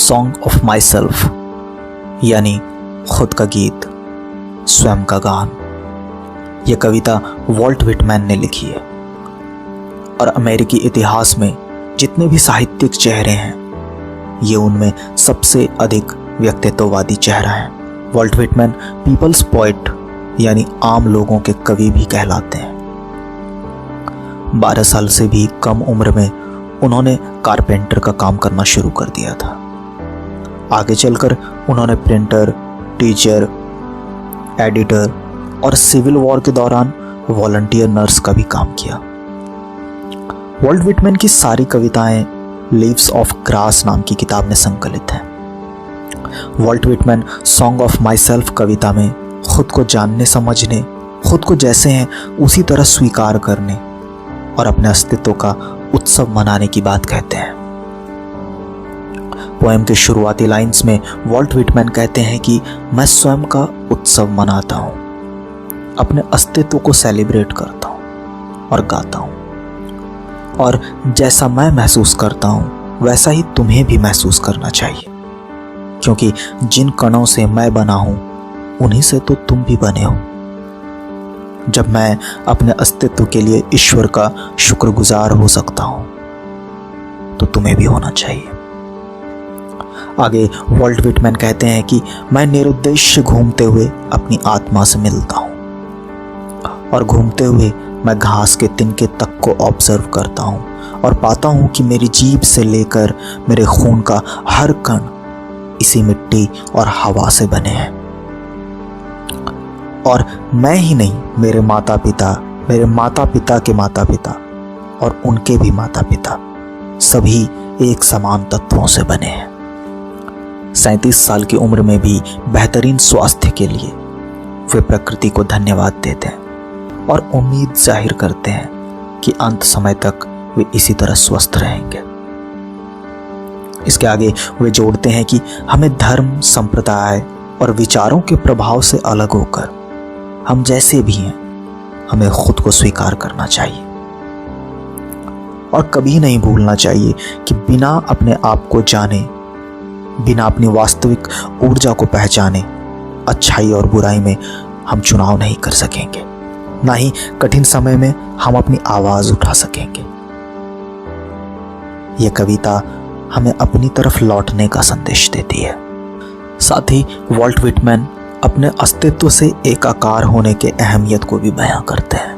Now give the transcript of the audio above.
Song of my self, यानी खुद का गीत, स्वयं का गान। यह कविता वॉल्ट व्हिटमैन ने लिखी है और अमेरिकी इतिहास में जितने भी साहित्यिक चेहरे हैं, ये उनमें सबसे अधिक व्यक्तित्ववादी चेहरा है। वॉल्ट व्हिटमैन पीपल्स पोएट यानी आम लोगों के कवि भी कहलाते हैं। 12 साल से भी कम उम्र में उन्होंने कारपेंटर का काम करना शुरू कर दिया था। आगे चलकर उन्होंने प्रिंटर, टीचर, एडिटर और सिविल वॉर के दौरान वॉलंटियर नर्स का भी काम किया। वॉल्ट व्हिटमैन की सारी कविताएं लीव्स ऑफ ग्रास नाम की किताब में संकलित हैं। Walt Whitman Song of Myself कविता में खुद को जानने समझने, खुद को जैसे हैं उसी तरह स्वीकार करने और अपने अस्तित्व का उत्सव मनाने की बात कहते हैं। पोएम के शुरुआती लाइंस में वॉल्ट व्हिटमैन कहते हैं कि मैं स्वयं का उत्सव मनाता हूं, अपने अस्तित्व को सेलिब्रेट करता हूं और गाता हूं, और जैसा मैं महसूस करता हूं वैसा ही तुम्हें भी महसूस करना चाहिए, क्योंकि जिन कणों से मैं बना हूं उन्हीं से तो तुम भी बने हो। जब मैं अपने अस्तित्व के लिए ईश्वर का शुक्रगुजार हो सकता हूं तो तुम्हें भी होना चाहिए। आगे वॉल्ट व्हिटमैन कहते हैं कि मैं निरुद्देश्य घूमते हुए अपनी आत्मा से मिलता हूं, और घूमते हुए मैं घास के तिनके तक को ऑब्जर्व करता हूं और पाता हूं कि मेरी जीभ से लेकर मेरे खून का हर कण इसी मिट्टी और हवा से बने हैं। और मैं ही नहीं, मेरे माता पिता, मेरे माता पिता के माता पिता और उनके भी माता पिता सभी एक समान तत्वों से बने हैं। 37 साल की उम्र में भी बेहतरीन स्वास्थ्य के लिए वे प्रकृति को धन्यवाद देते हैं और उम्मीद जाहिर करते हैं कि अंत समय तक वे इसी तरह स्वस्थ रहेंगे। इसके आगे वे जोड़ते हैं कि हमें धर्म, संप्रदाय और विचारों के प्रभाव से अलग होकर हम जैसे भी हैं, हमें खुद को स्वीकार करना चाहिए और कभी नहीं भूलना चाहिए कि बिना अपने आप को जाने, बिना अपनी वास्तविक ऊर्जा को पहचाने, अच्छाई और बुराई में हम चुनाव नहीं कर सकेंगे, ना ही कठिन समय में हम अपनी आवाज उठा सकेंगे। यह कविता हमें अपनी तरफ लौटने का संदेश देती है। साथ ही वॉल्ट व्हिटमैन अपने अस्तित्व से एकाकार होने के अहमियत को भी बयां करते हैं।